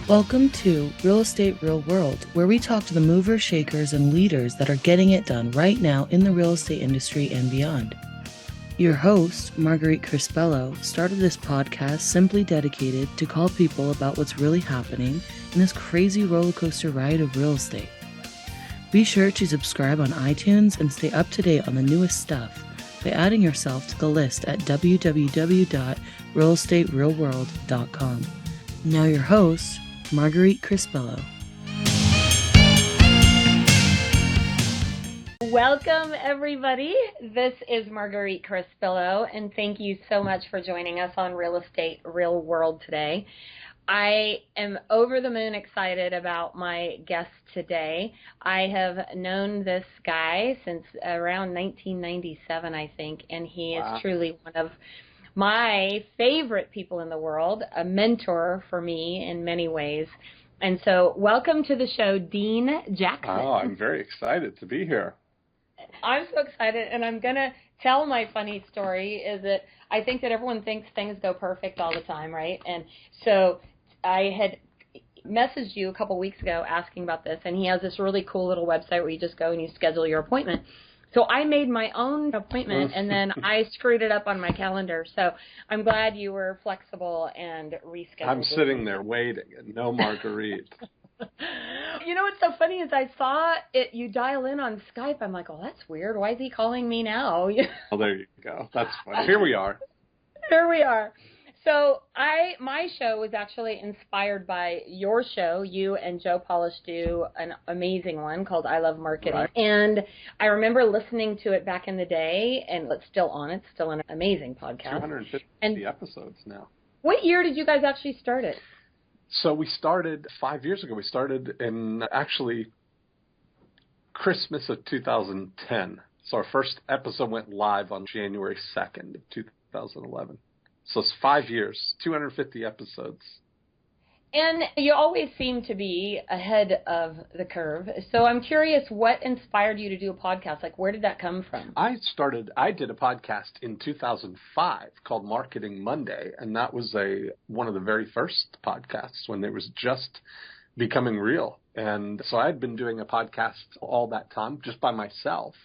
Welcome to Real Estate Real World, where we talk to the movers, shakers, and leaders that are getting it done right now in the real estate industry and beyond. Your host, Marguerite Crispello, started this podcast simply dedicated to call people about what's really happening in this crazy roller coaster ride of real estate. Be sure to subscribe on iTunes and stay up to date on the newest stuff by adding yourself to the list at www.realestaterealworld.com. Now your host, Marguerite Crispello. Welcome, everybody. This is Marguerite Crispello, and thank you so much for joining us on Real Estate Real World today. I am over the moon excited about my guest today. I have known this guy since around 1997, I think, and he is truly one of my favorite people in the world, a mentor for me in many ways. And so welcome to the show, Dean Jackson. Oh, I'm very excited to be here. I'm so excited, and I'm going to tell my funny story is that I think that everyone thinks things go perfect all the time, right? And so I had messaged you a couple weeks ago asking about this, and he has this really cool little website where you just go and you schedule your appointment. So I made my own appointment, and then I screwed it up on my calendar. So I'm glad you were flexible and rescheduled. I'm sitting there waiting, and no Marguerite. You know what's so funny is I saw it. You dial in on Skype. I'm like, oh, that's weird. Why is he calling me now? Well, there you go. That's funny. Here we are. Here we are. So my show was actually inspired by your show. You and Joe Polish do an amazing one called I Love Marketing. Right. And I remember listening to it back in the day, and it's still on. It's still an amazing podcast. 250 episodes now. What year did you guys actually start it? So we started 5 years ago. We started in actually Christmas of 2010. So our first episode went live on January 2nd of 2011. So it's 5 years, 250 episodes. And you always seem to be ahead of the curve. So I'm curious, what inspired you to do a podcast? Like, where did that come from? I did a podcast in 2005 called Marketing Monday, and that was one of the very first podcasts when it was just becoming real. And so I'd been doing a podcast all that time just by myself.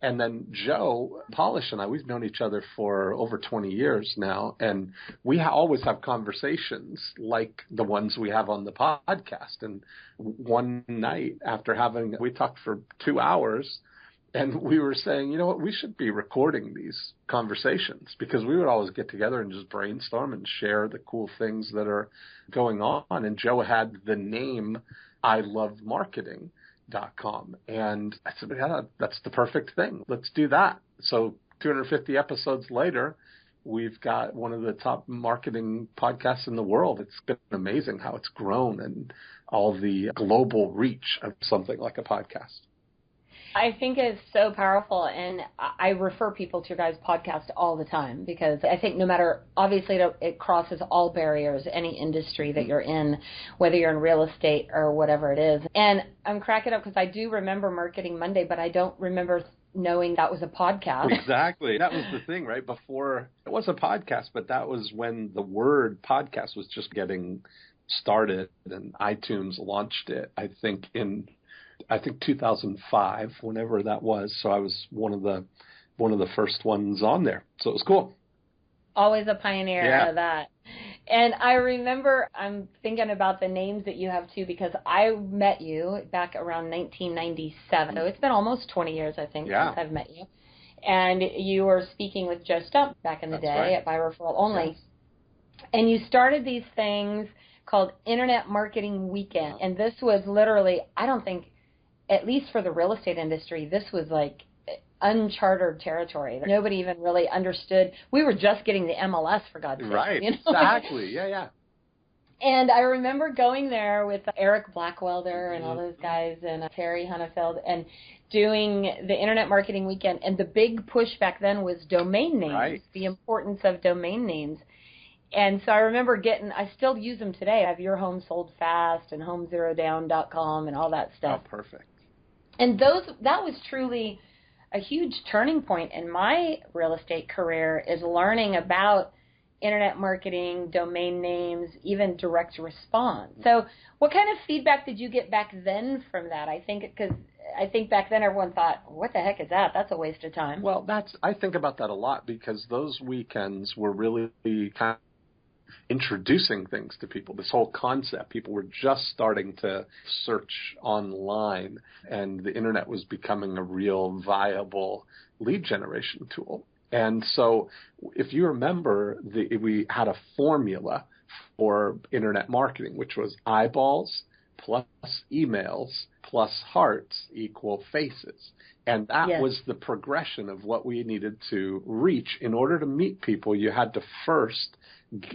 And then Joe Polish and I, we've known each other for over 20 years now, and we always have conversations like the ones we have on the podcast. And one night we talked for 2 hours, and we were saying, you know what, we should be recording these conversations, because we would always get together and just brainstorm and share the cool things that are going on. And Joe had the name I Love Marketing. .com. And I said, yeah, that's the perfect thing. Let's do that. So 250 episodes later, we've got one of the top marketing podcasts in the world. It's been amazing how it's grown and all the global reach of something like a podcast. I think it's so powerful, and I refer people to your guys' podcast all the time, because I think no matter, obviously it crosses all barriers, any industry that you're in, whether you're in real estate or whatever it is. And I'm cracking up because I do remember Marketing Monday, but I don't remember knowing that was a podcast. Exactly. That was the thing, right? Before it was a podcast, but that was when the word podcast was just getting started, and iTunes launched it, I think 2005, whenever that was. So I was one of the first ones on there. So it was cool. Always a pioneer of that. And I remember, I'm thinking about the names that you have too, because I met you back around 1997. So it's been almost 20 years, I think, since I've met you. And you were speaking with Joe Stump back in the day at By Referral Only. Yes. And you started these things called Internet Marketing Weekend. And this was literally, I don't think, at least for the real estate industry, this was like uncharted territory. Nobody even really understood. We were just getting the MLS, for God's sake. Right, you know? Exactly, yeah. And I remember going there with Eric Blackwelder and all those guys and Terry Hunnefeld and doing the Internet Marketing Weekend. And the big push back then was domain names, the importance of domain names. And so I remember I still use them today. I have Your Home Sold Fast and HomeZeroDown.com and all that stuff. Oh, perfect. And that was truly a huge turning point in my real estate career, is learning about internet marketing, domain names, even direct response. So what kind of feedback did you get back then from that? I think back then everyone thought, what the heck is that? That's a waste of time. Well, I think about that a lot, because those weekends were really kind of introducing things to people, this whole concept. People were just starting to search online, and the internet was becoming a real viable lead generation tool. And so if you remember, we had a formula for internet marketing, which was eyeballs plus emails plus hearts equal faces. And that was the progression of what we needed to reach. In order to meet people, you had to first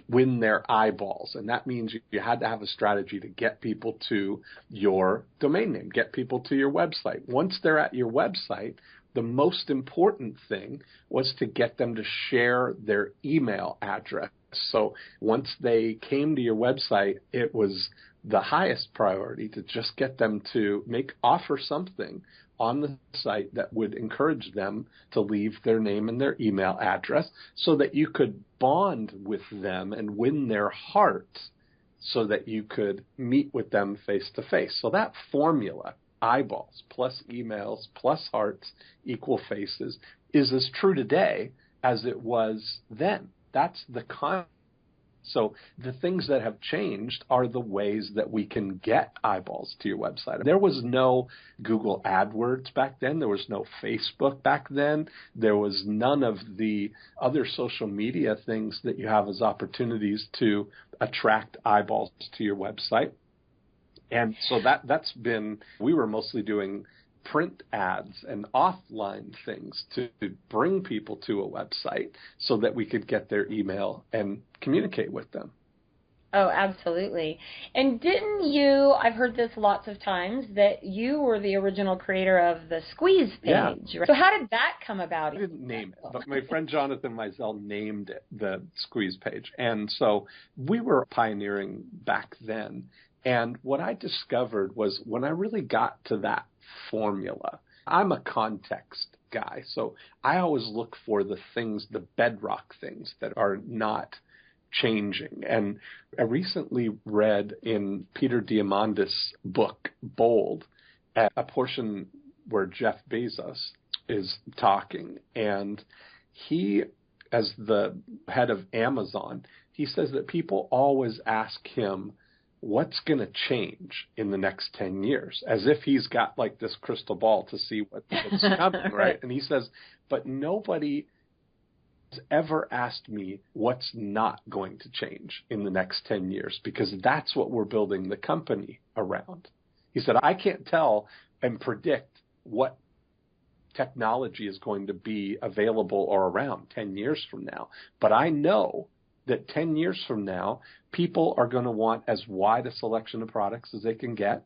win their eyeballs. And that means you had to have a strategy to get people to your domain name, get people to your website. Once they're at your website, the most important thing was to get them to share their email address. So once they came to your website, it was the highest priority to just get them to offer something on the site that would encourage them to leave their name and their email address, so that you could bond with them and win their hearts, so that you could meet with them face to face. So that formula, eyeballs plus emails plus hearts equal faces, is as true today as it was then. That's the concept. So the things that have changed are the ways that we can get eyeballs to your website. There was no Google AdWords back then. There was no Facebook back then. There was none of the other social media things that you have as opportunities to attract eyeballs to your website. And so we were mostly doing print ads and offline things to bring people to a website so that we could get their email and communicate with them. Oh, absolutely. And I've heard this lots of times, that you were the original creator of the Squeeze page. Yeah. Right? So how did that come about? I didn't name it, but my friend Jonathan Meisel named it the Squeeze page. And so we were pioneering back then. And what I discovered was, when I really got to that formula, I'm a context guy. So I always look for the bedrock things that are not changing. And I recently read in Peter Diamandis' book, Bold, a portion where Jeff Bezos is talking. And he, as the head of Amazon, he says that people always ask him, what's going to change in the next 10 years, as if he's got like this crystal ball to see what's coming, right? And he says, but nobody has ever asked me what's not going to change in the next 10 years, because that's what we're building the company around. He said, I can't tell and predict what technology is going to be available or around 10 years from now, but I know that 10 years from now, people are going to want as wide a selection of products as they can get.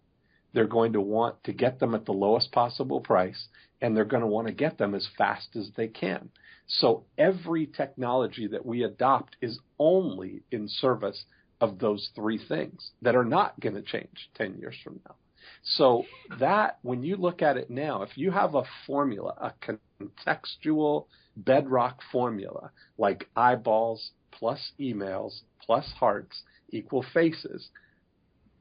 They're going to want to get them at the lowest possible price, and they're going to want to get them as fast as they can. So every technology that we adopt is only in service of those three things that are not going to change 10 years from now. So that, when you look at it now, if you have a formula, a contextual bedrock formula, like eyeballs plus emails plus hearts equal faces,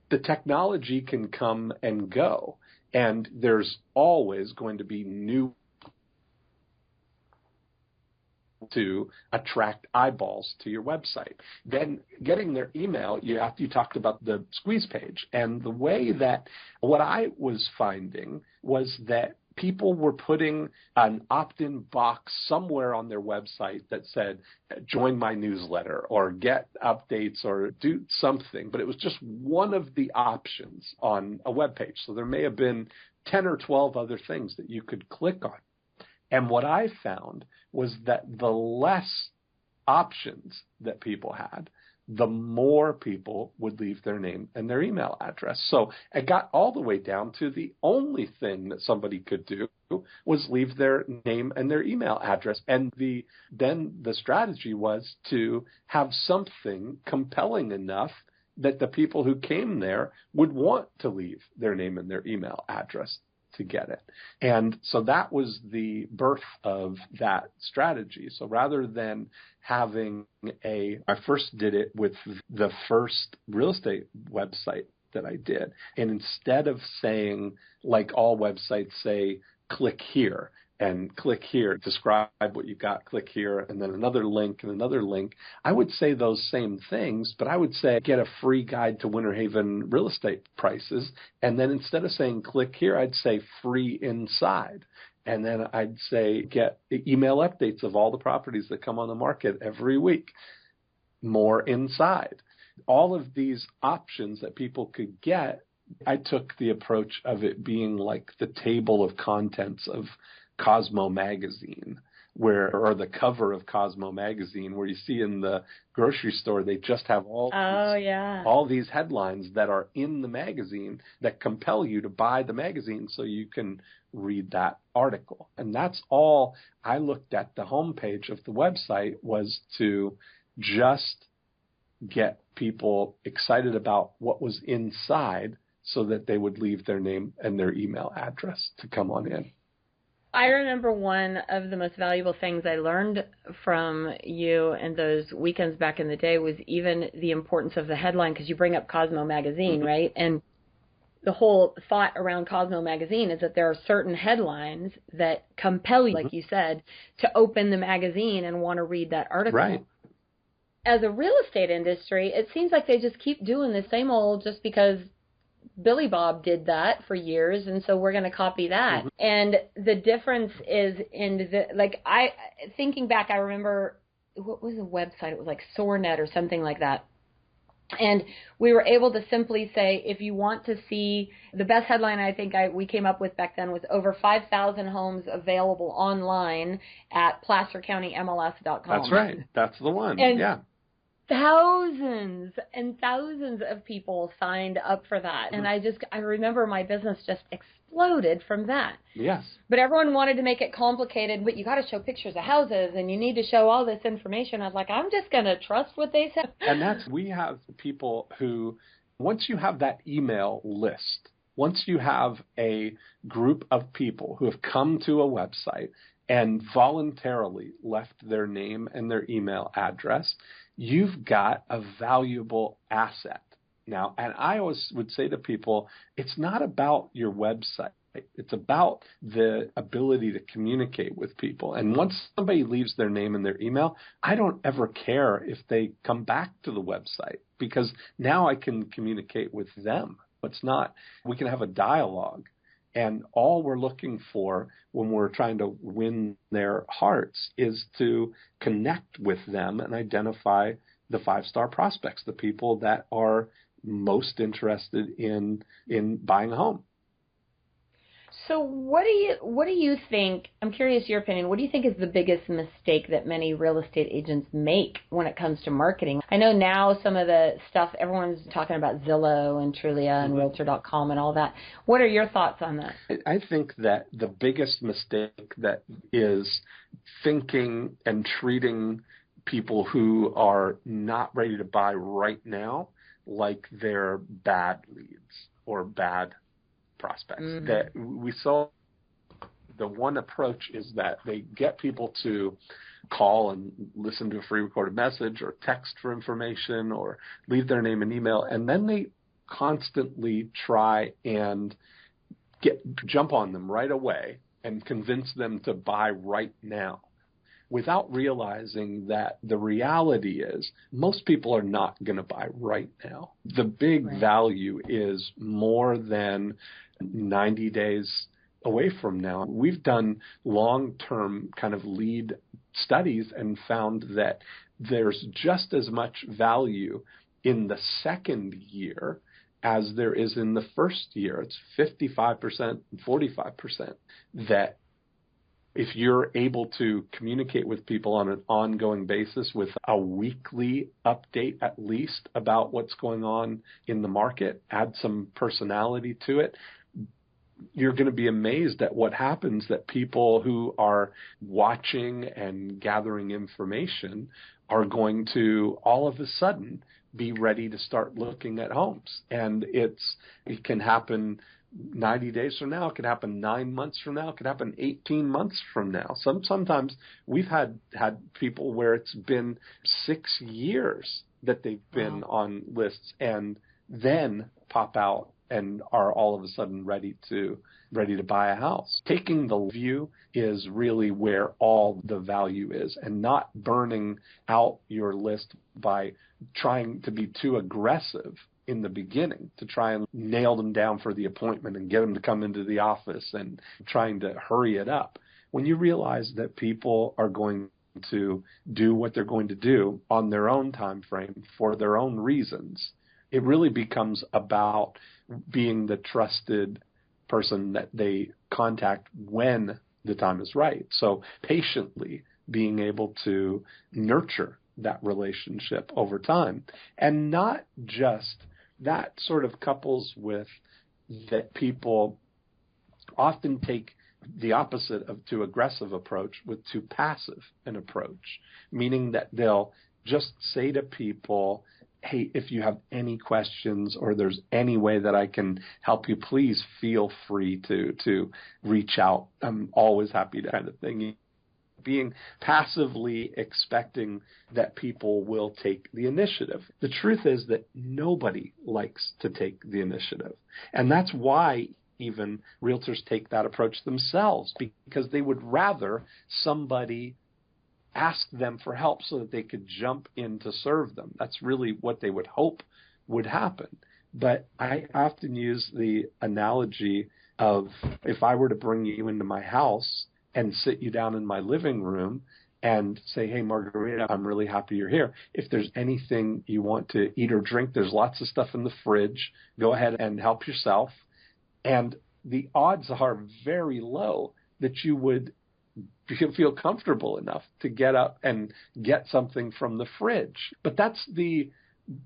the technology can come and go, and there's always going to be new to attract eyeballs to your website. Then getting their email, you talked about the Squeeze page, and the way that what I was finding was that people were putting an opt-in box somewhere on their website that said, join my newsletter or get updates or do something, but it was just one of the options on a web page. So there may have been 10 or 12 other things that you could click on. And what I found was that the less options that people had, the more people would leave their name and their email address. So it got all the way down to the only thing that somebody could do was leave their name and their email address. And then the strategy was to have something compelling enough that the people who came there would want to leave their name and their email address to get it. And so that was the birth of that strategy. So rather than having I first did it with the first real estate website that I did. And instead of saying, like all websites say, click here and click here, describe what you got, click here, and then another link and another link, I would say those same things, but I would say get a free guide to Winter Haven real estate prices. And then instead of saying click here, I'd say free inside. And then I'd say get email updates of all the properties that come on the market every week, more inside. All of these options that people could get, I took the approach of it being like the table of contents of Cosmo magazine, or the cover of Cosmo magazine, where you see in the grocery store they just have all these headlines that are in the magazine that compel you to buy the magazine so you can read that article. And that's all I looked at the homepage of the website, was to just get people excited about what was inside so that they would leave their name and their email address to come on in. I remember one of the most valuable things I learned from you and those weekends back in the day was even the importance of the headline, because you bring up Cosmo magazine, mm-hmm. right? And the whole thought around Cosmo magazine is that there are certain headlines that compel you, mm-hmm. like you said, to open the magazine and want to read that article. Right. As a real estate industry, it seems like they just keep doing the same old just because Billy Bob did that for years, and so we're going to copy that. Mm-hmm. And the difference is thinking back, I remember, what was the website? It was like SoarNet or something like that. And we were able to simply say, if you want to see, the best headline I think we came up with back then was over 5,000 homes available online at placercountymls.com. That's right. That's the one. And yeah. Thousands and thousands of people signed up for that. Mm-hmm. And I remember my business just exploded from that. Yes. But everyone wanted to make it complicated, but you got to show pictures of houses and you need to show all this information. I was like, I'm just going to trust what they said. And we have people who, once you have that email list, once you have a group of people who have come to a website and voluntarily left their name and their email address, you've got a valuable asset. Now, and I always would say to people, it's not about your website. It's about the ability to communicate with people. And once somebody leaves their name and their email, I don't ever care if they come back to the website, because now I can communicate with them. We can have a dialogue. And all we're looking for when we're trying to win their hearts is to connect with them and identify the 5-star prospects, the people that are most interested in buying a home. So what do you think, I'm curious your opinion, what do you think is the biggest mistake that many real estate agents make when it comes to marketing? I know now some of the stuff, everyone's talking about Zillow and Trulia and mm-hmm. Realtor.com and all that. What are your thoughts on that? I think that the biggest mistake that is thinking and treating people who are not ready to buy right now like they're bad leads or bad prospects. Mm-hmm. That we saw, the one approach is that they get people to call and listen to a free recorded message or text for information or leave their name and email, and then they constantly try and jump on them right away and convince them to buy right now, without realizing that the reality is most people are not going to buy right now. The big value is more than 90 days away from now. We've done long-term kind of lead studies and found that there's just as much value in the second year as there is in the first year. It's 55% and 45% that if you're able to communicate with people on an ongoing basis with a weekly update at least about what's going on in the market, add some personality to it, you're going to be amazed at what happens, that people who are watching and gathering information are going to all of a sudden be ready to start looking at homes. And it can happen 90 days from now. It could happen 9 months from now. It could happen 18 months from now. Sometimes we've had people where it's been 6 years that they've been on lists and then pop out and are all of a sudden ready to buy a house. Taking the view is really where all the value is, and not burning out your list by trying to be too aggressive in the beginning to try and nail them down for the appointment and get them to come into the office and trying to hurry it up. When you realize that people are going to do what they're going to do on their own time frame for their own reasons, it really becomes about being the trusted person that they contact when the time is right. So patiently being able to nurture that relationship over time, and not just that sort of couples with that people often take the opposite of too aggressive approach with too passive an approach, meaning that they'll just say to people, hey, if you have any questions or there's any way that I can help you, please feel free to reach out. I'm always happy to, kind of thing. Being passively expecting that people will take the initiative. The truth is that nobody likes to take the initiative. And that's why even realtors take that approach themselves, because they would rather somebody ask them for help so that they could jump in to serve them. That's really what they would hope would happen. But I often use the analogy of, if I were to bring you into my house and sit you down in my living room and say, hey, Marguerite, I'm really happy you're here. If there's anything you want to eat or drink, there's lots of stuff in the fridge. Go ahead and help yourself. And the odds are very low that you would feel comfortable enough to get up and get something from the fridge. But that's the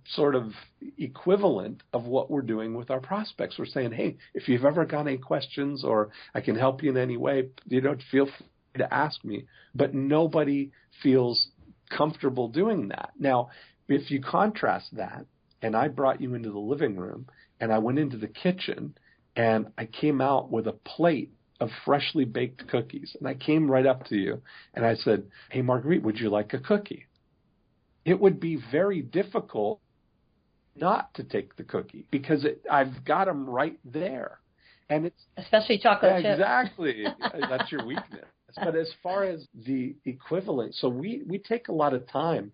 sort of equivalent of what we're doing with our prospects. We're saying, hey, if you've ever got any questions or I can help you in any way, feel free to ask me. But nobody feels comfortable doing that. Now, if you contrast that, and I brought you into the living room and I went into the kitchen and I came out with a plate of freshly baked cookies, and I came right up to you and I said, hey, Marguerite, would you like a cookie? It would be very difficult not to take the cookie because I've got them right there. And it's especially chocolate chips. Exactly. That's your weakness. But as far as the equivalent, so we take a lot of time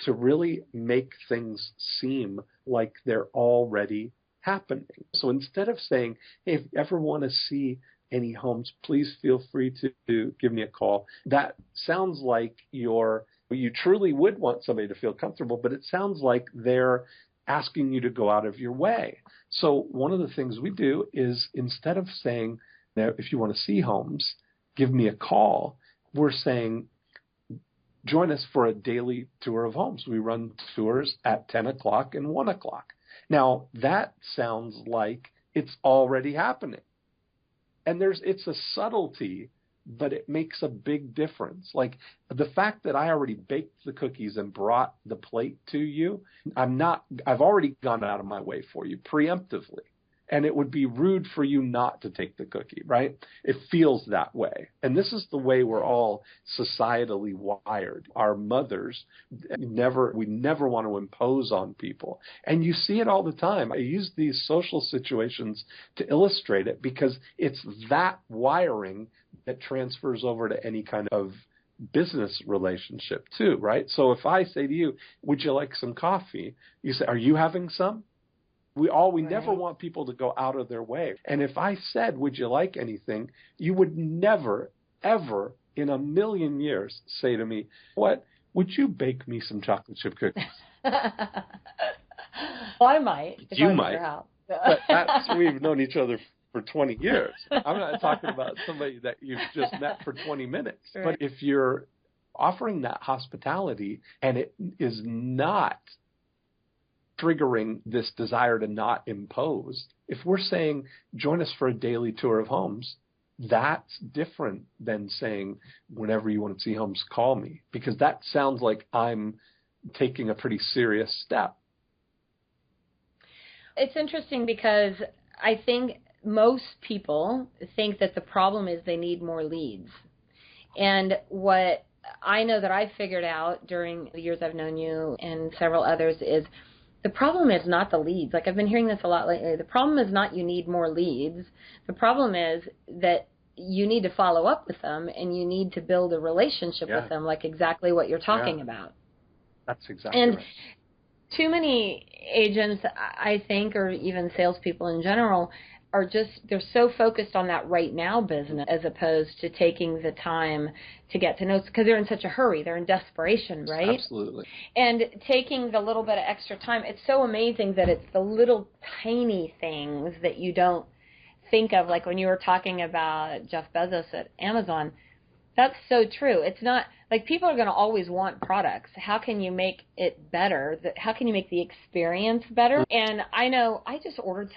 to really make things seem like they're already happening. So instead of saying, hey, if you ever want to see any homes, please feel free to give me a call. That sounds like you truly would want somebody to feel comfortable, but it sounds like they're asking you to go out of your way. So one of the things we do is, instead of saying that if you want to see homes, give me a call, we're saying, join us for a daily tour of homes. We run tours at 10 o'clock and 1 o'clock. Now, that sounds like it's already happening. And it's a subtlety, but it makes a big difference. Like the fact that I already baked the cookies and brought the plate to you, I've already gone out of my way for you preemptively. And it would be rude for you not to take the cookie, right? It feels that way. And this is the way we're all societally wired. Our mothers, we never want to impose on people. And you see it all the time. I use these social situations to illustrate it because it's that wiring that transfers over to any kind of business relationship too, right? So if I say to you, would you like some coffee? You say, are you having some? We never want people to go out of their way. And if I said, would you like anything, you would never, ever in a million years say to me, what, would you bake me some chocolate chip cookies? Well, I might. You might. But we've known each other for 20 years. I'm not talking about somebody that you've just met for 20 minutes. Right. But if you're offering that hospitality and it is not triggering this desire to not impose, if we're saying, join us for a daily tour of homes, that's different than saying, whenever you want to see homes, call me, because that sounds like I'm taking a pretty serious step. It's interesting because I think most people think that the problem is they need more leads. And what I know that I figured out during the years I've known you and several others is the problem is not the leads. Like, I've been hearing this a lot lately. The problem is not you need more leads. The problem is that you need to follow up with them and you need to build a relationship with them, like exactly what you're talking about. That's exactly right. And too many agents, I think, or even salespeople in general, are just, they're so focused on that right now business as opposed to taking the time to get to know, because they're in such a hurry. They're in desperation, right? Absolutely. And taking the little bit of extra time, it's so amazing that it's the little tiny things that you don't think of, like when you were talking about Jeff Bezos at Amazon. That's so true. It's not like people are going to always want products. How can you make it better? How can you make the experience better? And I know I just ordered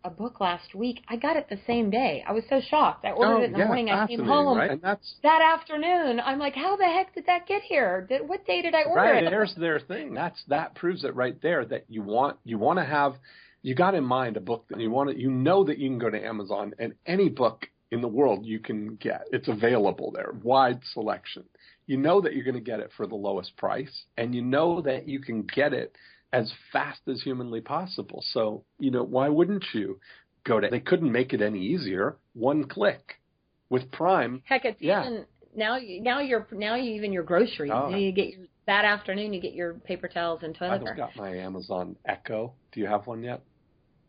a book last week. I got it the same day. I was so shocked. I ordered it in the morning. I came home right? And that's, that afternoon. I'm like, how the heck did that get here? What day did I order it? There's their thing. That proves it right there, that you want to have, you got in mind a book that you want to, that you can go to Amazon and any book in the world you can get. It's available there, wide selection. You know that you're going to get it for the lowest price, and you know that you can get it as fast as humanly possible. So, why wouldn't you go to, they couldn't make it any easier. One click with Prime. Heck, it's even now even your groceries. You get that afternoon you get your paper towels and toilet paper. I've got my Amazon Echo. Do you have one yet?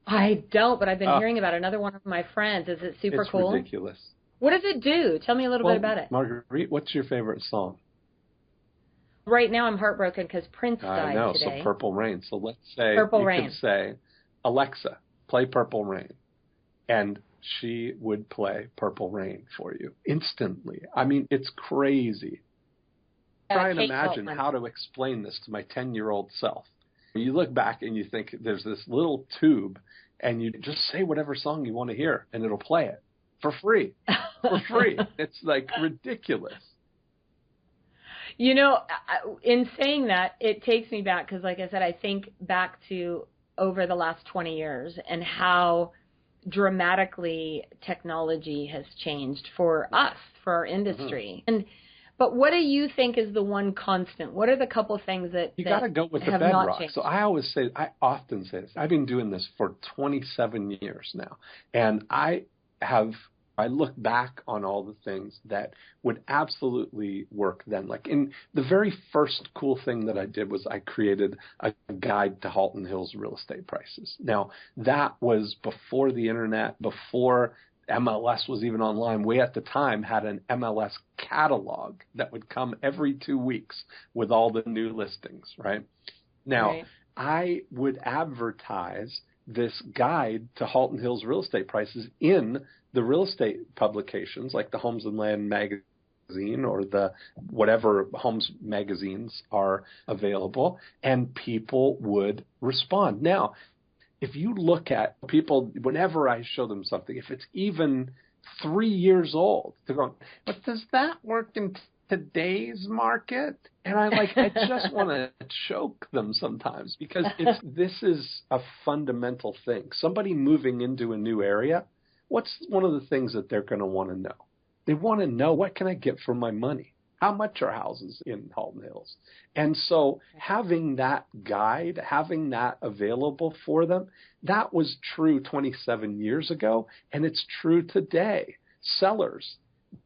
I don't, but I've been hearing about another one of my friends. Is it super cool? It's ridiculous. What does it do? Tell me a little bit about it. Marguerite, what's your favorite song? Right now I'm heartbroken because Prince died I know, today. so Purple Rain. So let's say Purple Rain. Could say, Alexa, play Purple Rain. And she would play Purple Rain for you instantly. I mean, it's crazy. Try and imagine how to explain this to my 10-year-old self. You look back and you think there's this little tube, and you just say whatever song you want to hear, and it'll play it for free. For free. It's like ridiculous. In saying that, it takes me back because, like I said, I think back to over the last 20 years and how dramatically technology has changed for us, for our industry. But what do you think is the one constant? What are the couple things that you got to go with the bedrock? So I often say this. I've been doing this for 27 years now, and I look back on all the things that would absolutely work then. Like, in the very first cool thing that I did was I created a guide to Halton Hills real estate prices. Now, that was before the internet, before MLS was even online. We at the time had an MLS catalog that would come every 2 weeks with all the new listings, right? Now, I would advertise this guide to Halton Hills real estate prices in the real estate publications like the Homes and Land magazine or the whatever homes magazines are available, and people would respond. Now, if you look at people, whenever I show them something, if it's even 3 years old, they're going, but does that work in today's market? And I just want to choke them sometimes, because this is a fundamental thing. Somebody moving into a new area, what's one of the things that they're going to want to know? They want to know, what can I get for my money? How much are houses in Halton Hills? And so having that guide, having that available for them, that was true 27 years ago, and it's true today. Sellers,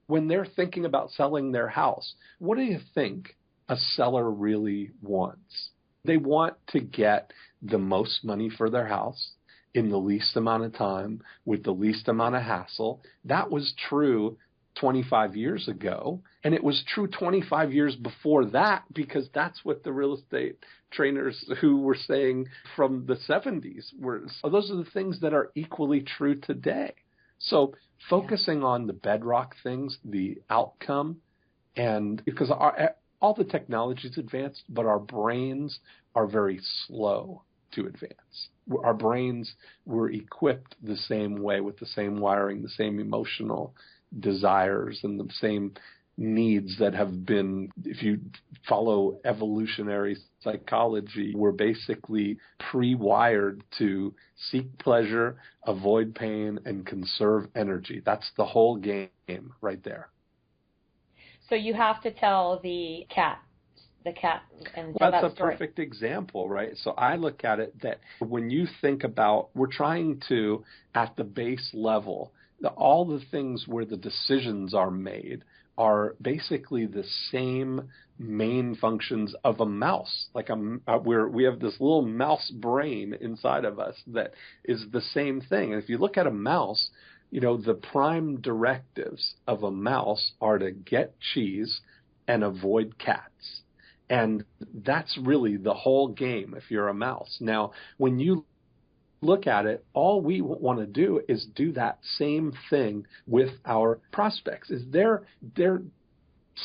when they're thinking about selling their house, what do you think a seller really wants? They want to get the most money for their house in the least amount of time with the least amount of hassle. That was true 25 years ago, and it was true 25 years before that, because that's what the real estate trainers who were saying from the 70s were. So those are the things that are equally true today. So focusing on the bedrock things, the outcome, and because all the technology is advanced, but our brains are very slow to advance. Our brains were equipped the same way, with the same wiring, the same emotional desires, and the same needs that have been, if you follow evolutionary psychology, we're basically pre-wired to seek pleasure, avoid pain, and conserve energy. That's the whole game right there. So you have to tell the cat, and well, that's a perfect example, right? So I look at it that when you think about, we're trying to, at the base level, all the things where the decisions are made are basically the same main functions of a mouse. Like we have this little mouse brain inside of us that is the same thing. And if you look at a mouse, the prime directives of a mouse are to get cheese and avoid cats. And that's really the whole game if you're a mouse. Now, when you look at it, all we want to do is do that same thing with our prospects. Is they're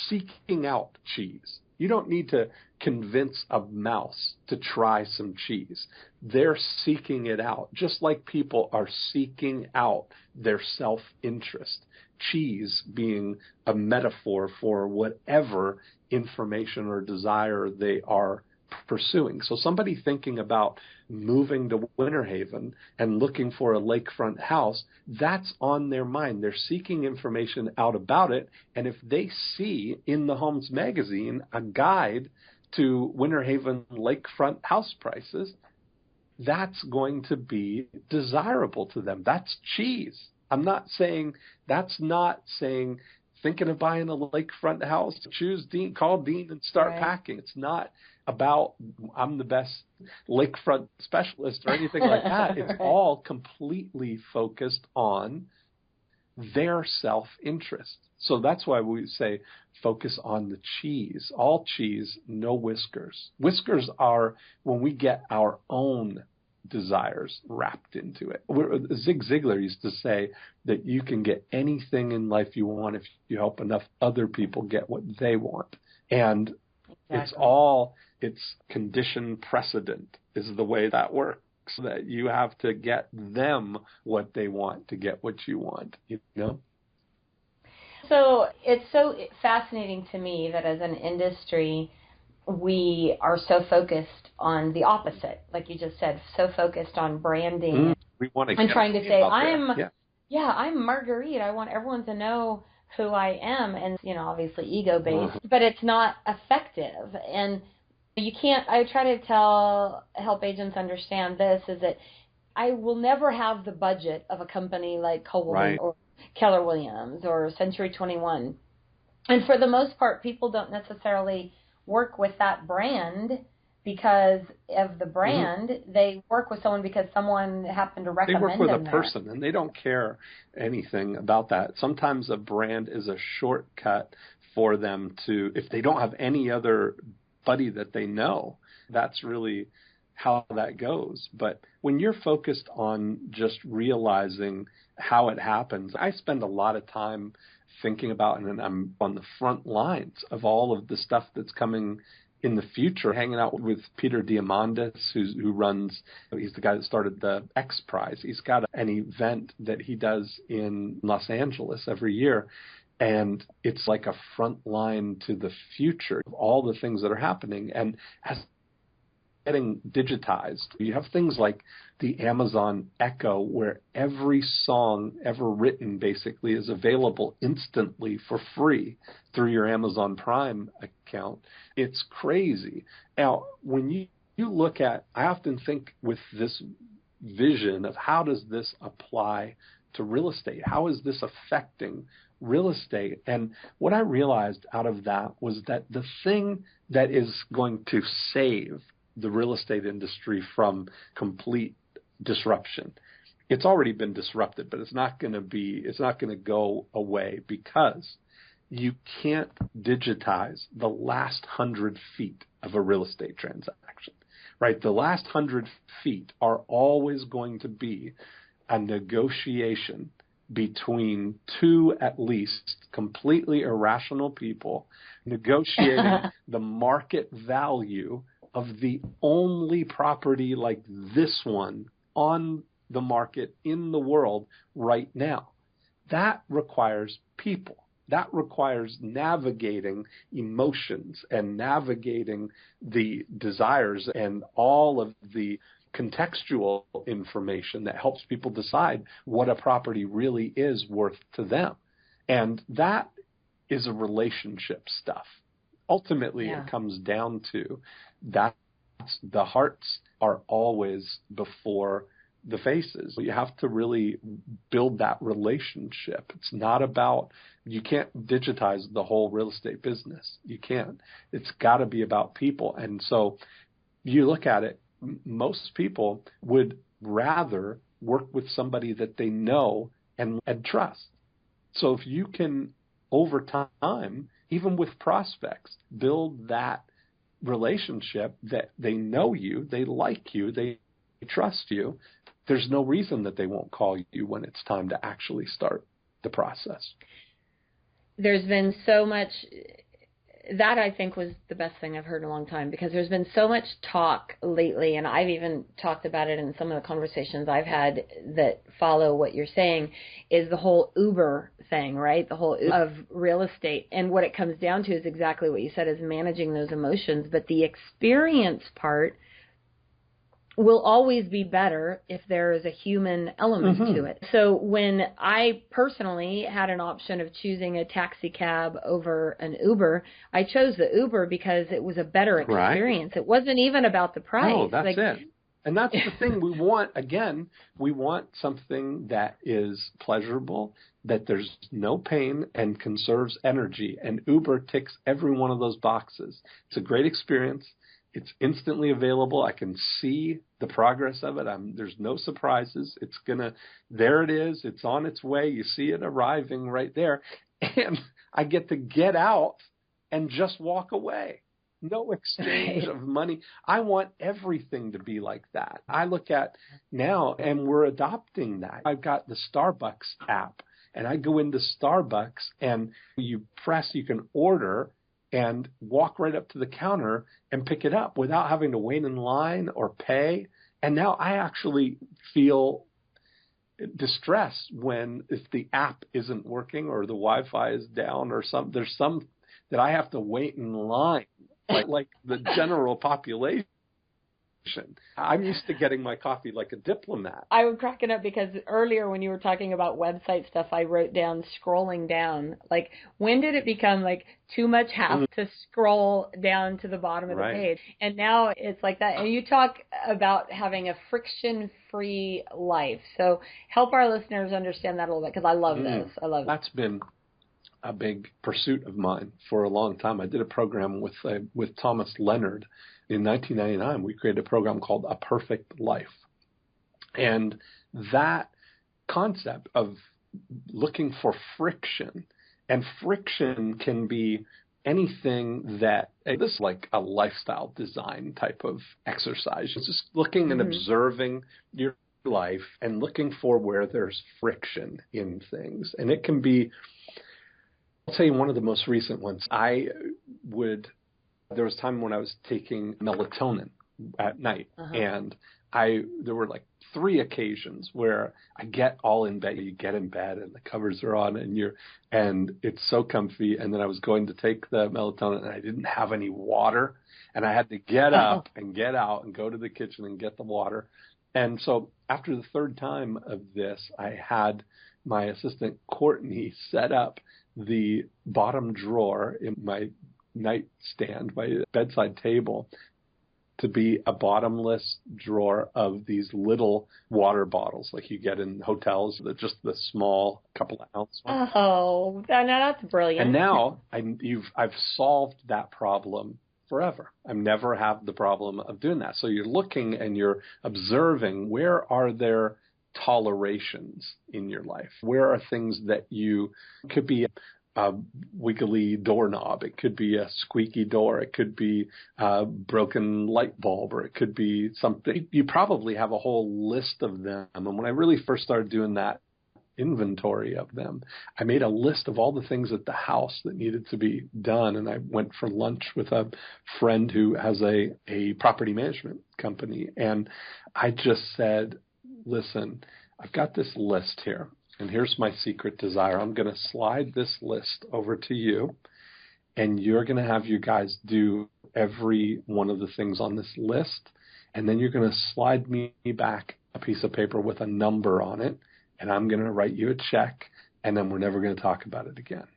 seeking out cheese. You don't need to convince a mouse to try some cheese. They're seeking it out, just like people are seeking out their self-interest. Cheese being a metaphor for whatever information or desire they are pursuing. So somebody thinking about moving to Winter Haven and looking for a lakefront house, that's on their mind. They're seeking information out about it. And if they see in the Homes magazine a guide to Winter Haven lakefront house prices, that's going to be desirable to them. That's cheese. That's not saying thinking of buying a lakefront house, choose Dean, call Dean and start packing. It's not about I'm the best lakefront specialist or anything like that. It's all completely focused on their self-interest. So that's why we say focus on the cheese. All cheese, no whiskers. Whiskers are when we get our own desires wrapped into it. Zig Ziglar used to say that you can get anything in life you want if you help enough other people get what they want. And it's condition precedent is the way that works, that you have to get them what they want to get what you want, So it's so fascinating to me that as an industry, we are so focused on the opposite, like you just said, so focused on branding we want to and trying to say, I'm Marguerite. I want everyone to know who I am, and obviously ego-based, but it's not effective. And you can't. I try to help agents understand this is that I will never have the budget of a company like Coleman or Keller Williams or Century 21, and for the most part, people don't necessarily work with that brand because of the brand. They work with someone because someone happened to recommend them. They work with a person, and they don't care anything about that. Sometimes a brand is a shortcut for them to, if they don't have any other buddy that they know, that's really how that goes. But when you're focused on just realizing how it happens, I spend a lot of time thinking about, and I'm on the front lines of all of the stuff that's coming in the future, hanging out with Peter Diamandis, he's the guy that started the X Prize. He's got an event that he does in Los Angeles every year, and it's like a front line to the future of all the things that are happening. And as getting digitized, you have things like the Amazon Echo, where every song ever written basically is available instantly for free through your Amazon Prime account. It's crazy. Now, when you look at, I often think with this vision of how does this apply to real estate? How is this affecting real estate? And what I realized out of that was that the thing that is going to save the real estate industry from complete disruption, it's already been disrupted, but it's not going to go away, because you can't digitize the last 100 feet of a real estate transaction, right? The last 100 feet are always going to be a negotiation between two, at least, completely irrational people negotiating the market value of the only property like this one on the market in the world right now. That requires people. That requires navigating emotions and navigating the desires and all of the contextual information that helps people decide what a property really is worth to them. And that is a relationship stuff. Ultimately, It comes down to that the hearts are always before the faces. You have to really build that relationship. It's not about, you can't digitize the whole real estate business. You can't. It's got to be about people. And so you look at it, most people would rather work with somebody that they know and trust. So if you can, over time, even with prospects, build that relationship that they know you, they like you, they trust you, there's no reason that they won't call you when it's time to actually start the process. There's been so much, that I think was the best thing I've heard in a long time, because there's been so much talk lately, and I've even talked about it in some of the conversations I've had that follow what you're saying, is the whole Uber thing, right? The whole of real estate. And what it comes down to is exactly what you said, is managing those emotions. But the experience part will always be better if there is a human element to it. So when I personally had an option of choosing a taxi cab over an Uber, I chose the Uber because it was a better experience. Right. It wasn't even about the price. No, that's it. And that's the thing we want. Again, we want something that is pleasurable, that there's no pain and conserves energy. And Uber ticks every one of those boxes. It's a great experience. It's instantly available. I can see the progress of it. There's no surprises. There it is. It's on its way. You see it arriving right there. And I get to get out and just walk away. No exchange of money. I want everything to be like that. I look at now, and we're adopting that. I've got the Starbucks app, and I go into Starbucks, and you can order and walk right up to the counter and pick it up without having to wait in line or pay. And now I actually feel distress if the app isn't working or the Wi-Fi is down or there's some that I have to wait in line, like the general population. I'm used to getting my coffee like a diplomat. I was cracking up because earlier when you were talking about website stuff, I wrote down scrolling down. Like, when did it become like too much hassle to scroll down to the bottom of the page? And now it's like that. And you talk about having a friction-free life. So help our listeners understand that a little bit, because I love this. I love it. That's been a big pursuit of mine for a long time. I did a program with Thomas Leonard. In 1999, we created a program called A Perfect Life. And that concept of looking for friction, and friction can be anything this is like a lifestyle design type of exercise. It's just looking and observing your life and looking for where there's friction in things. And it can be, I'll tell you one of the most recent ones. There was time when I was taking melatonin at night, and there were like 3 occasions where I get all in bed. You get in bed and the covers are on and it's so comfy. And then I was going to take the melatonin and I didn't have any water, and I had to get up and get out and go to the kitchen and get the water. And so after the 3rd time of this, I had my assistant Courtney set up the bottom drawer in my nightstand, my bedside table, to be a bottomless drawer of these little water bottles like you get in hotels, just the small couple of ounce ones. Oh, that's brilliant. And now I've solved that problem forever. I never have the problem of doing that. So you're looking and you're observing, where are there tolerations in your life? Where are things that could be a wiggly doorknob, it could be a squeaky door, it could be a broken light bulb, or it could be something. You probably have a whole list of them. And when I really first started doing that inventory of them. I made a list of all the things at the house that needed to be done. And I went for lunch with a friend who has a property management company. And I just said, listen, I've got this list here. And here's my secret desire. I'm going to slide this list over to you. And you're going to have you guys do every one of the things on this list. And then you're going to slide me back a piece of paper with a number on it. And I'm going to write you a check. And then we're never going to talk about it again.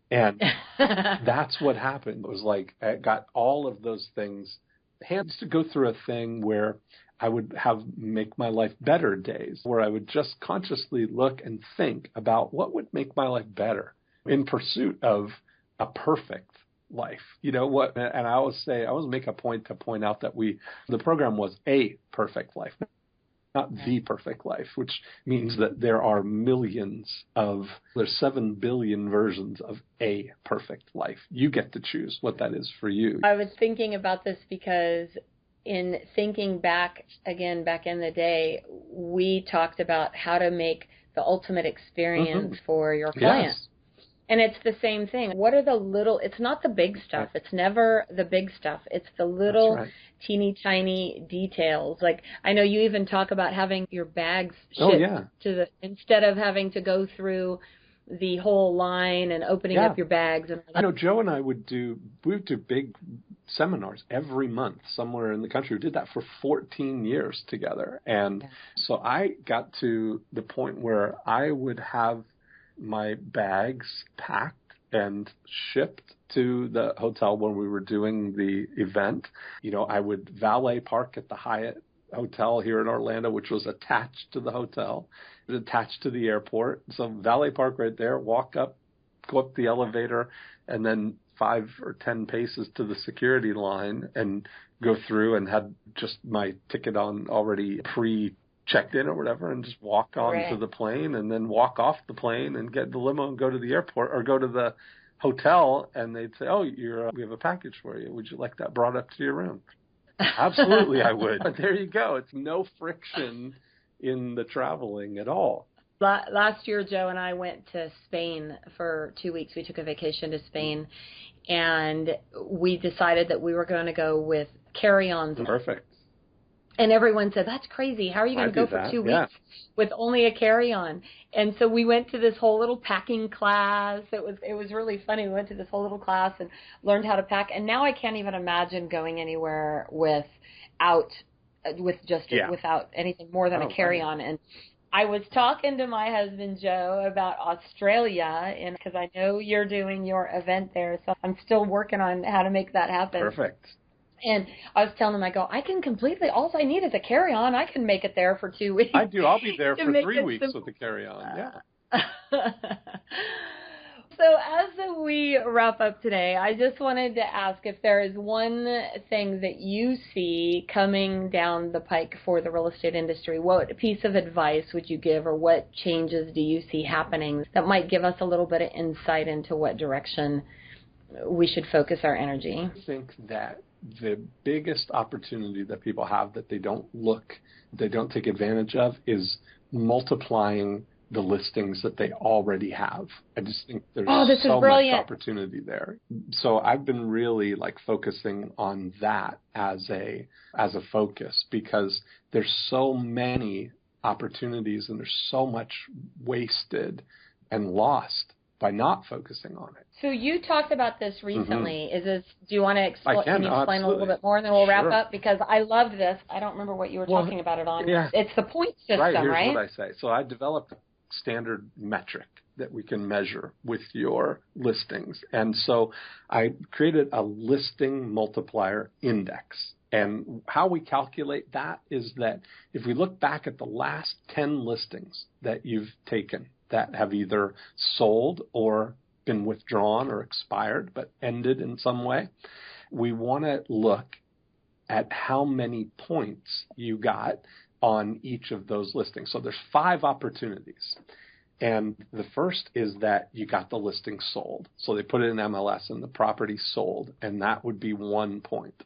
And that's what happened. It was like I got all of those things. I had to go through a thing where I would make my life better days, where I would just consciously look and think about what would make my life better in pursuit of a perfect life. You know what? And I always make a point to point out that the program was a perfect life, not the perfect life, which means that there's 7 billion versions of a perfect life. You get to choose what that is for you. I was thinking about this because in thinking back in the day, we talked about how to make the ultimate experience for your clients. Yes. And it's the same thing. What are it's not the big stuff. It's never the big stuff. It's the little teeny tiny details. Like I know you even talk about having your bags shipped instead of having to go through the whole line and opening up your bags. And I know Joe and I would do big seminars every month somewhere in the country. We did that for 14 years together. And so I got to the point where I would have my bags packed and shipped to the hotel when we were doing the event. You know, I would valet park at the Hyatt Hotel here in Orlando, which was attached to the hotel. It was attached to the airport. So valet park right there, go up the elevator, and then 5 or 10 paces to the security line and go through and had just my ticket on already checked in or whatever, and just walk onto the plane and then walk off the plane and get the limo and go to the airport or go to the hotel, and they'd say, oh, we have a package for you. Would you like that brought up to your room? Absolutely, I would. But there you go. It's no friction in the traveling at all. Last year, Joe and I went to Spain for 2 weeks. We took a vacation to Spain, and we decided that we were going to go with carry-ons. Perfect. And everyone said, that's crazy. How are you going to go for 2 weeks with only a carry-on? And so we went to this whole little packing class. It was really funny. We went to this whole little class and learned how to pack. And now I can't even imagine going anywhere without anything more than a carry-on. And I was talking to my husband, Joe, about Australia, because I know you're doing your event there. So I'm still working on how to make that happen. Perfect. And I was telling him, all I need is a carry-on. I can make it there for 2 weeks. I do. I'll be there for 3 weeks with the carry-on. Yeah. So as we wrap up today, I just wanted to ask if there is one thing that you see coming down the pike for the real estate industry. What piece of advice would you give, or what changes do you see happening that might give us a little bit of insight into what direction we should focus our energy? I think that the biggest opportunity that people have that they don't take advantage of is multiplying the listings that they already have. I just think there's so much opportunity there. So I've been really focusing on that as a focus, because there's so many opportunities and there's so much wasted and lost by not focusing on it. So you talked about this recently. Do you want to explain? Can you explain absolutely. A little bit more, and then we'll wrap up? Because I loved this. I don't remember what you were talking about it on. Yeah. It's the point system, right? Here's what I say. So I developed a standard metric that we can measure with your listings. And so I created a listing multiplier index. And how we calculate that is that if we look back at the last 10 listings that you've taken that have either sold or been withdrawn or expired but ended in some way, we want to look at how many points you got on each of those listings. So there's 5 opportunities. And the first is that you got the listing sold. So they put it in MLS and the property sold, and that would be 1 point.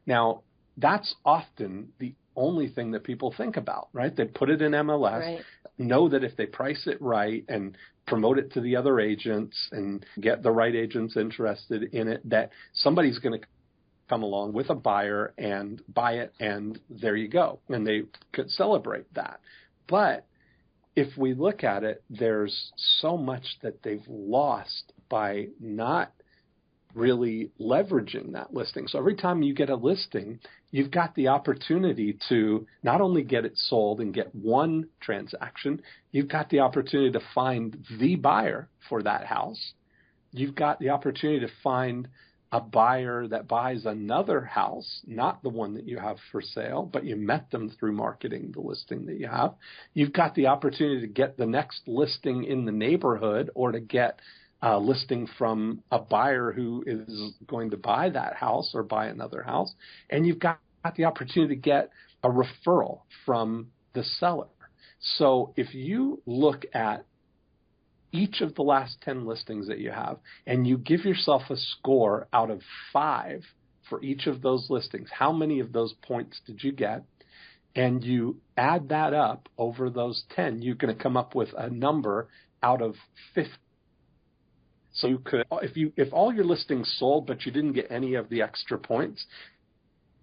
Now, that's often the only thing that people think about, right? They put it in MLS. Right. know that if they price it right and promote it to the other agents and get the right agents interested in it, that somebody's going to come along with a buyer and buy it, and there you go. And they could celebrate that. But if we look at it, there's so much that they've lost by not really leveraging that listing. So every time you get a listing, you've got the opportunity to not only get it sold and get one transaction, you've got the opportunity to find the buyer for that house. You've got the opportunity to find a buyer that buys another house, not the one that you have for sale, but you met them through marketing the listing that you have. You've got the opportunity to get the next listing in the neighborhood, or to get a listing from a buyer who is going to buy that house or buy another house. And you've got the opportunity to get a referral from the seller. So if you look at each of the last 10 listings that you have, and you give yourself a score out of 5 for each of those listings, how many of those points did you get? And you add that up over those 10, you're going to come up with a number out of 50. So you could, if all your listings sold, but you didn't get any of the extra points,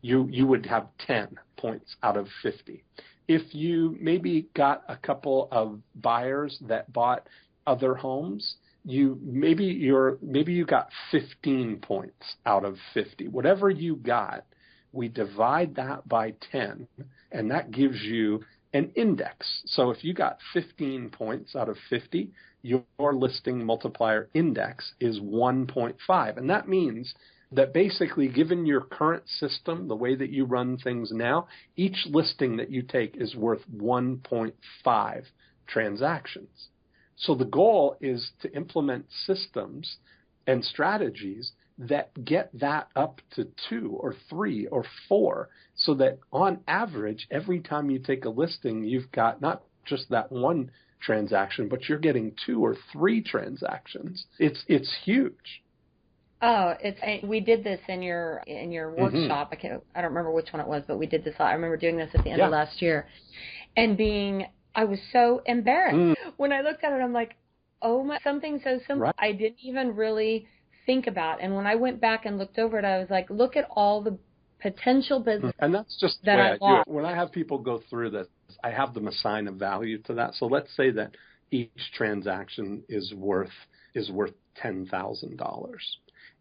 you would have 10 points out of 50. If you maybe got a couple of buyers that bought other homes, maybe you got 15 points out of 50. Whatever you got, we divide that by 10, and that gives you an index. So if you got 15 points out of 50, your listing multiplier index is 1.5. And that means that basically, given your current system, the way that you run things now, each listing that you take is worth 1.5 transactions. So the goal is to implement systems and strategies that get that up to 2 or 3 or 4, so that on average, every time you take a listing, you've got not just that one transaction, but you're getting 2 or 3 transactions. It's huge. Oh, we did this in your workshop. I don't remember which one it was, but we did this. I remember doing this at the end of last year, and I was so embarrassed when I looked at it. I'm like, oh my, something so simple. Right. I didn't even really think about. And when I went back and looked over it, I was like, look at all the potential business. And that's just the way I do it. When I have people go through this, I have them assign a value to that. So let's say that each transaction is worth $10,000,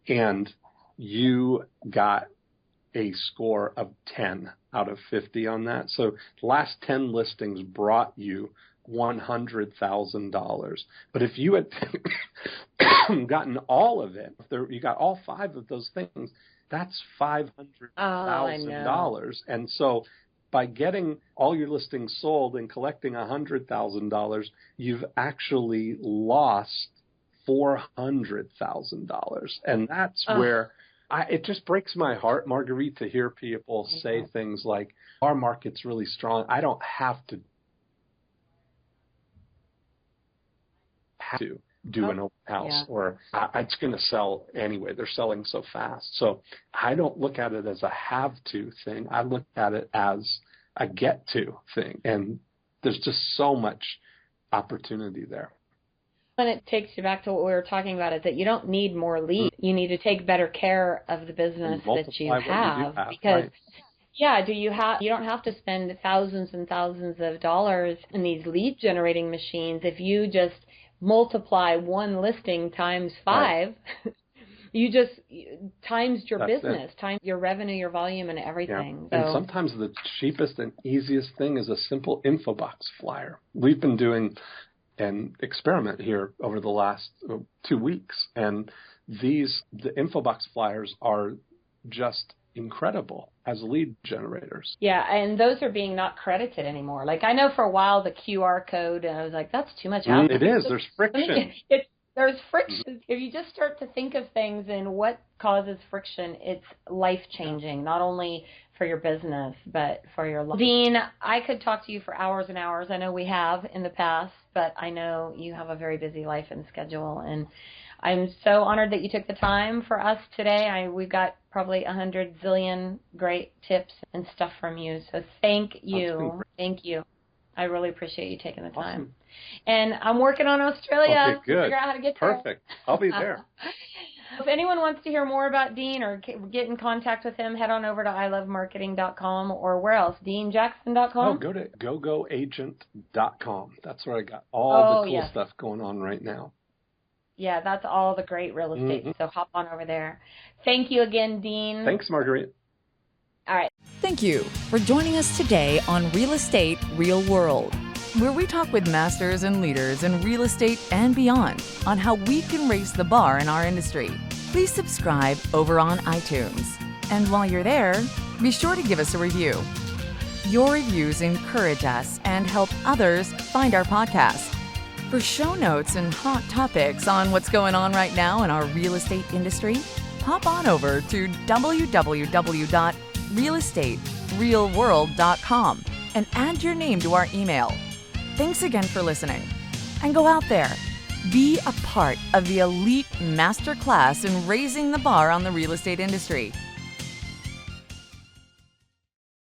and you got a score of 10 out of 50 on that. So the last 10 listings brought you $100,000. But if you had gotten all of it, you got all 5 of those things, that's $500,000. And so by getting all your listings sold and collecting $100,000, you've actually lost $400,000. And that's where it just breaks my heart, Marguerite, to hear people say things like, our market's really strong, I don't have to do an open house, or it's going to sell anyway. They're selling so fast. So I don't look at it as a have-to thing. I look at it as a get-to thing. And there's just so much opportunity there. And it takes you back to what we were talking about, is that you don't need more leads. You need to take better care of the business that you have. Because, you don't have to spend thousands and thousands of dollars in these lead generating machines. If you just multiply one listing times 5, you just times your business, times your revenue, your volume, and everything. Yeah. And sometimes the cheapest and easiest thing is a simple info box flyer. We've been doing an experiment here over the last 2 weeks, and the info box flyers are just incredible as lead generators. Yeah, and those are being not credited anymore. Like, I know for a while the QR code, and I was like, that's too much. It is. There's friction. There's friction. If you just start to think of things and what causes friction, it's life-changing, not only for your business, but for your life. Dean, I could talk to you for hours and hours. I know we have in the past, but I know you have a very busy life and schedule, and I'm so honored that you took the time for us today. We've got probably 100 zillion great tips and stuff from you, so thank you. Thank you. I really appreciate you taking the time. Awesome. And I'm working on Australia. Okay, good. Figure out how to get there. Perfect. I'll be there. If anyone wants to hear more about Dean or get in contact with him, head on over to ilovemarketing.com or where else? DeanJackson.com? Oh, go to gogoagent.com. That's where I got all the cool stuff going on right now. Yeah, that's all the great real estate. Mm-hmm. So hop on over there. Thank you again, Dean. Thanks, Marguerite. All right. Thank you for joining us today on Real Estate Real World, where we talk with masters and leaders in real estate and beyond on how we can raise the bar in our industry. Please subscribe over on iTunes. And while you're there, be sure to give us a review. Your reviews encourage us and help others find our podcast. For show notes and hot topics on what's going on right now in our real estate industry, hop on over to www.realestaterealworld.com and add your name to our email. Thanks again for listening. And go out there, be a part of the elite masterclass in raising the bar on the real estate industry.